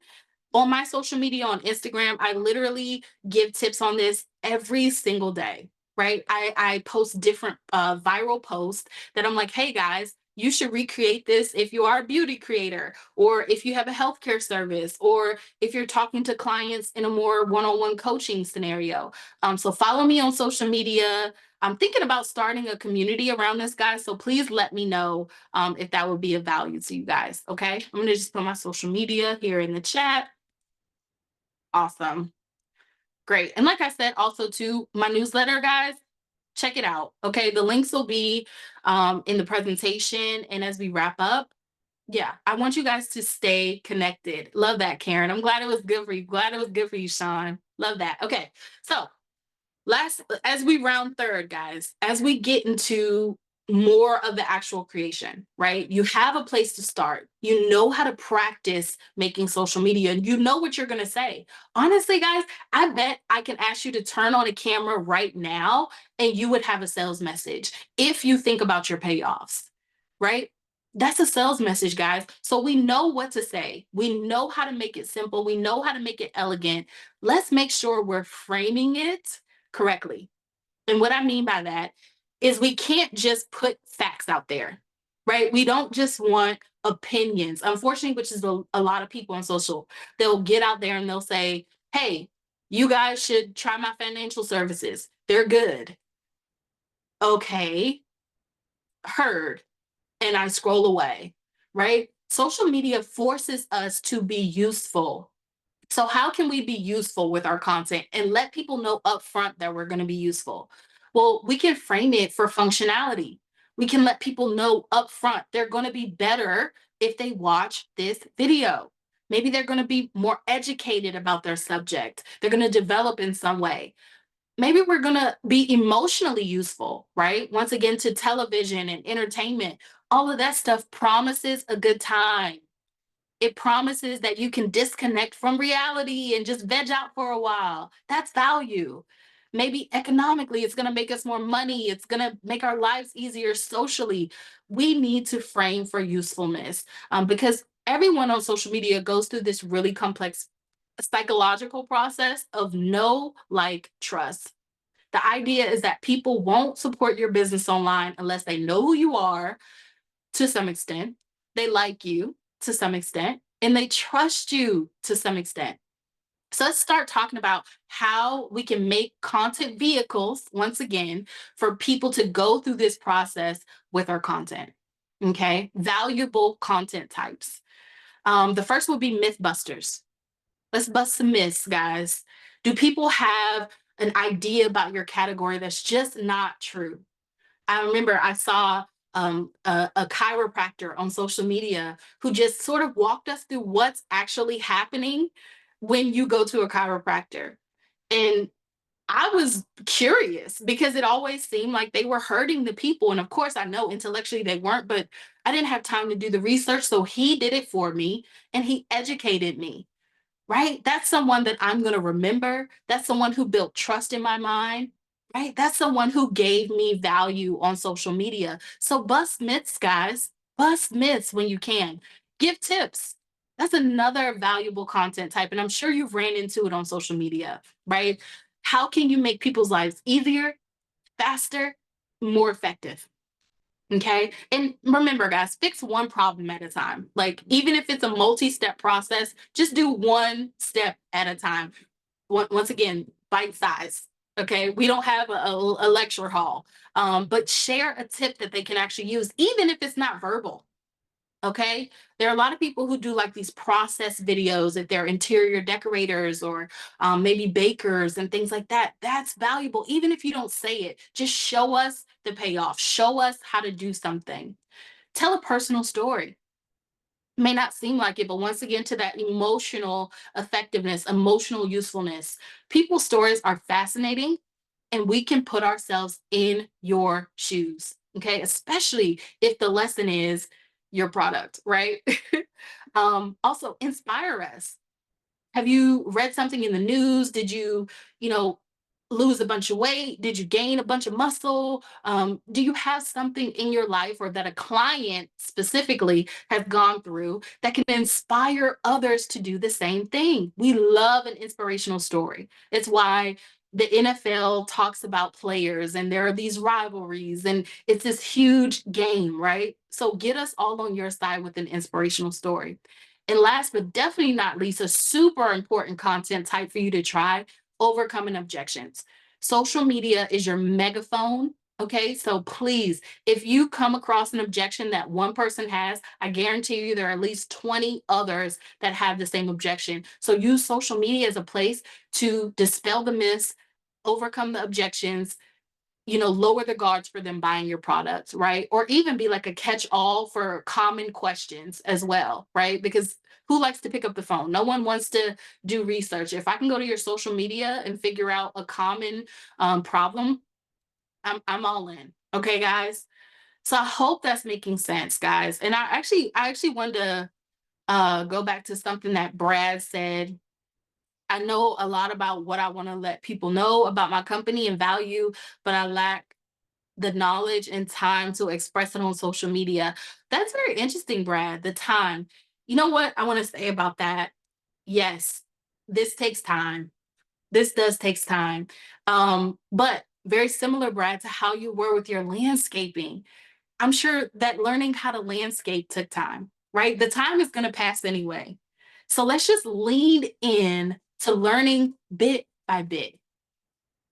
on my social media on Instagram, I literally give tips on this every single day, right? I post different viral posts that I'm like, hey guys, you should recreate this if you are a beauty creator, or if you have a healthcare service, or if you're talking to clients in a more one-on-one coaching scenario. So follow me on social media. I'm thinking about starting a community around this, guys. So please let me know if that would be of value to you guys. Okay, I'm gonna just put my social media here in the chat. Awesome. Great. And like I said, also to my newsletter, guys, check it out. Okay. The links will be in the presentation. And as we wrap up, yeah, I want you guys to stay connected. Love that, Karen. I'm glad it was good for you. Glad it was good for you, Sean. Love that. Okay. So as we round third, guys, as we get into more of the actual creation, right? You have a place to start. You know how to practice making social media, and you know what you're going to say. Honestly, guys, I bet I can ask you to turn on a camera right now and you would have a sales message if you think about your payoffs, right? That's a sales message, guys. So we know what to say. We know how to make it simple. We know how to make it elegant. Let's make sure we're framing it correctly. And what I mean by that is we can't just put facts out there, right? We don't just want opinions, unfortunately, which is a lot of people on social. They'll get out there and they'll say, hey, you guys should try my financial services. They're good. Okay, heard. And I scroll away, right? Social media forces us to be useful. So how can we be useful with our content and let people know upfront that we're going to be useful? Well, we can frame it for functionality. We can let people know upfront they're going to be better if they watch this video. Maybe they're going to be more educated about their subject. They're going to develop in some way. Maybe we're going to be emotionally useful, right? Once again, to television and entertainment, all of that stuff promises a good time. It promises that you can disconnect from reality and just veg out for a while. That's value. Maybe economically, it's going to make us more money. It's going to make our lives easier socially. We need to frame for usefulness because everyone on social media goes through this really complex psychological process of know, like, trust. The idea is that people won't support your business online unless they know who you are to some extent, they like you to some extent, and they trust you to some extent. So let's start talking about how we can make content vehicles, once again, for people to go through this process with our content. Okay, valuable content types. The first would be Mythbusters. Let's bust some myths, guys. Do people have an idea about your category that's just not true? I remember I saw a chiropractor on social media who just sort of walked us through what's actually happening when you go to a chiropractor. And I was curious because it always seemed like they were hurting the people. And of course, I know intellectually they weren't, but I didn't have time to do the research. So he did it for me and he educated me. Right? That's someone that I'm going to remember. That's someone who built trust in my mind. Right? That's someone who gave me value on social media. So bust myths, guys. Bust myths when you can. Give tips. That's another valuable content type. And I'm sure you've ran into it on social media, right? How can you make people's lives easier, faster, more effective? Okay. And remember, guys, fix one problem at a time. Like, even if it's a multi-step process, just do one step at a time. Once again, bite size. Okay. We don't have a lecture hall, but share a tip that they can actually use, even if it's not verbal. Okay. There are a lot of people who do like these process videos if they're interior decorators or maybe bakers and things like that. That's valuable. Even if you don't say it, just show us the payoff. Show us how to do something. Tell a personal story. May not seem like it, but once again, to that emotional effectiveness, emotional usefulness, people's stories are fascinating and we can put ourselves in your shoes. Okay. Especially if the lesson is your product, right? Also inspire us. Have you read something in the news? Did you know, lose a bunch of weight? Did you gain a bunch of muscle? Do you have something in your life or that a client specifically has gone through that can inspire others to do the same thing? We love an inspirational story. It's why the NFL talks about players and there are these rivalries and it's this huge game, right? So get us all on your side with an inspirational story. And last but definitely not least, a super important content type for you to try: overcoming objections. Social media is your megaphone. Okay, so please, if you come across an objection that one person has, I guarantee you there are at least 20 others that have the same objection. So use social media as a place to dispel the myths, overcome the objections, lower the guards for them buying your products, right? Or even be like a catch-all for common questions as well, right? Because who likes to pick up the phone? No one wants to do research. If I can go to your social media and figure out a common problem, I'm all in. Okay, guys. So I hope that's making sense, guys. And I actually wanted to go back to something that Brad said. I know a lot about what I want to let people know about my company and value, but I lack the knowledge and time to express it on social media. That's very interesting, Brad, the time. You know what I want to say about that? Yes, this takes time. This does takes time. But very similar, Brad, to how you were with your landscaping. I'm sure that learning how to landscape took time, right? The time is going to pass anyway. So let's just lean in to learning bit by bit,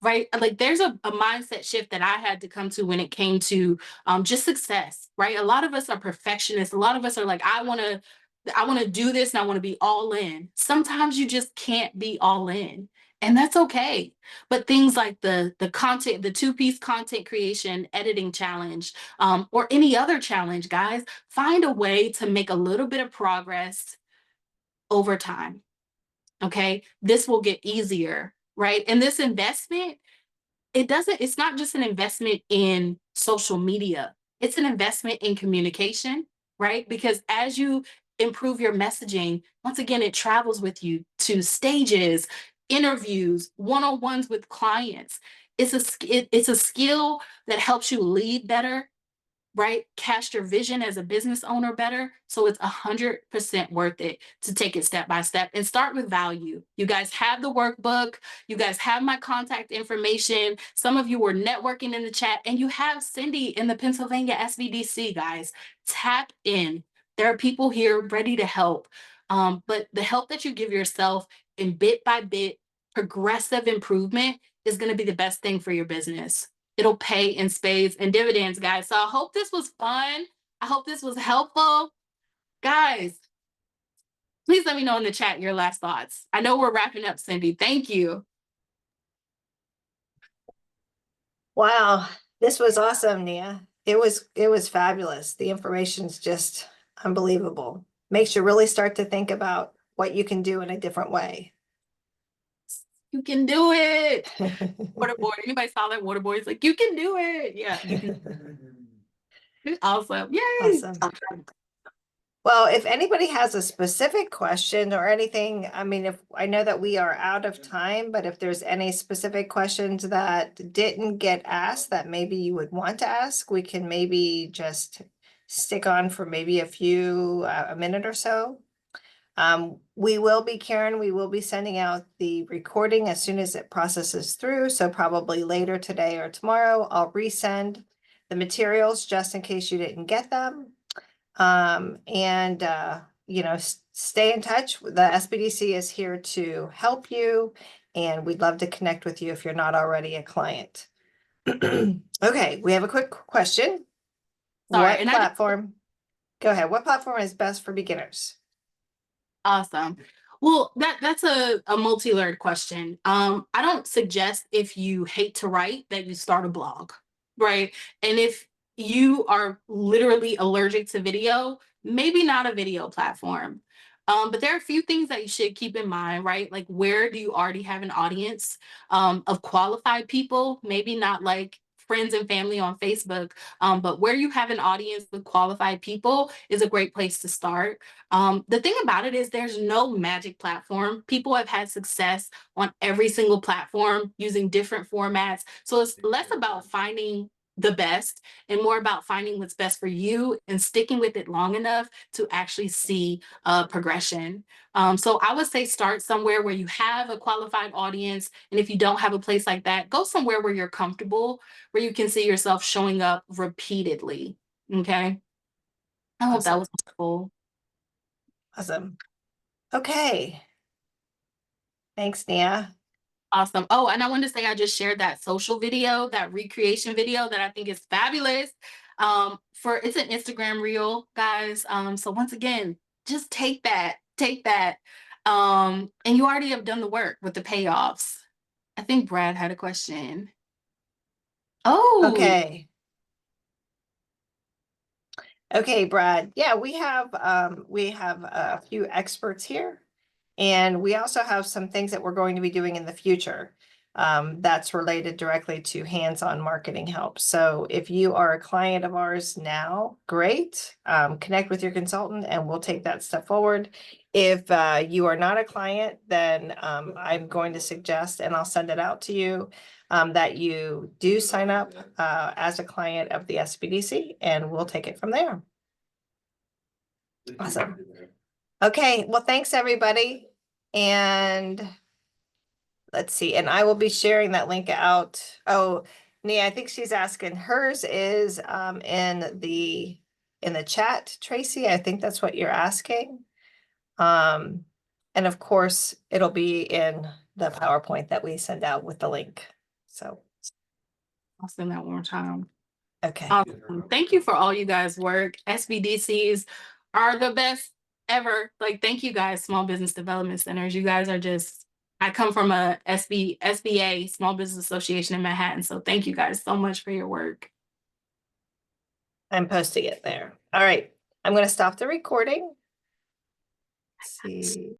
right? Like there's a mindset shift that I had to come to when it came to just success, right? A lot of us are perfectionists. A lot of us are like, I want to do this and I want to be all in. Sometimes you just can't be all in. And that's okay. But things like the content, the 2-piece content creation editing challenge, or any other challenge, guys, find a way to make a little bit of progress over time. Okay, this will get easier, right? And this investment, it's not just an investment in social media, it's an investment in communication, right? Because as you improve your messaging, once again, it travels with you to stages, interviews, one-on-ones with clients. It's a skill that helps you lead better, right? Cast your vision as a business owner better. So it's 100% worth it to take it step by step and start with value. You guys have the workbook. You guys have my contact information. Some of you were networking in the chat, and you have Cindy in the Pennsylvania SBDC, guys. Tap in. There are people here ready to help. But the help that you give yourself in bit by bit, progressive improvement is going to be the best thing for your business. It'll pay in spades and dividends, guys. So I hope this was fun. I hope this was helpful. Guys, please let me know in the chat your last thoughts. I know we're wrapping up, Cindy. Thank you. Wow, this was awesome, Nia. It was fabulous. The information's just unbelievable. Makes you really start to think about what you can do in a different way. You can do it. Waterboy. Anybody saw that Waterboy? It's like, you can do it. Yeah. Awesome. Yay. Awesome. Well, if anybody has a specific question or anything, I mean, if I know that we are out of time, but if there's any specific questions that didn't get asked that maybe you would want to ask, we can maybe just stick on for maybe a minute or so. We will be, Karen, we will be sending out the recording as soon as it processes through. So probably later today or tomorrow, I'll resend the materials just in case you didn't get them. You know, stay in touch. The SBDC is here to help you, and we'd love to connect with you if you're not already a client. Okay, we have a quick question. Sorry, What platform? Go ahead. What platform is best for beginners? Awesome. Well, that's a multi-layered question. I don't suggest, if you hate to write, that you start a blog, right? And if you are literally allergic to video, maybe not a video platform. But there are a few things that you should keep in mind, right? Like, where do you already have an audience of qualified people? Maybe not like friends and family on Facebook, but where you have an audience with qualified people is a great place to start. The thing about it is there's no magic platform. People have had success on every single platform using different formats. So it's less about finding the best and more about finding what's best for you and sticking with it long enough to actually see progression. So I would say start somewhere where you have a qualified audience. And if you don't have a place like that, go somewhere where you're comfortable, where you can see yourself showing up repeatedly. Okay. I hope that was helpful. Awesome. Okay. Thanks, Nia. Awesome. Oh, and I wanted to say I just shared that social video, that recreation video that I think is fabulous. It's an Instagram reel, guys. So once again, just take that. And you already have done the work with the payoffs. I think Brad had a question. Oh, Okay. Okay, Brad. Yeah, we have a few experts here, and we also have some things that we're going to be doing in the future that's related directly to hands-on marketing help. So if you are a client of ours now, great. Connect with your consultant and we'll take that step forward. If you are not a client, then I'm going to suggest, and I'll send it out to you, that you do sign up as a client of the SBDC, and we'll take it from there. Awesome. Okay, well, thanks, everybody. And let's see, and I will be sharing that link out. Oh, Nia, I think she's asking, hers is in the chat, Tracy. I think that's what you're asking. And of course, it'll be in the PowerPoint that we send out with the link. So I'll send that one more time. okay. Awesome. Thank you for all you guys' work. SBDCs are the best ever. Like, thank you guys, Small Business Development Centers. You guys are just I come from a SBA, Small Business Association in Manhattan. So thank you guys so much for your work. I'm posting it there. All right, I'm gonna stop the recording. See.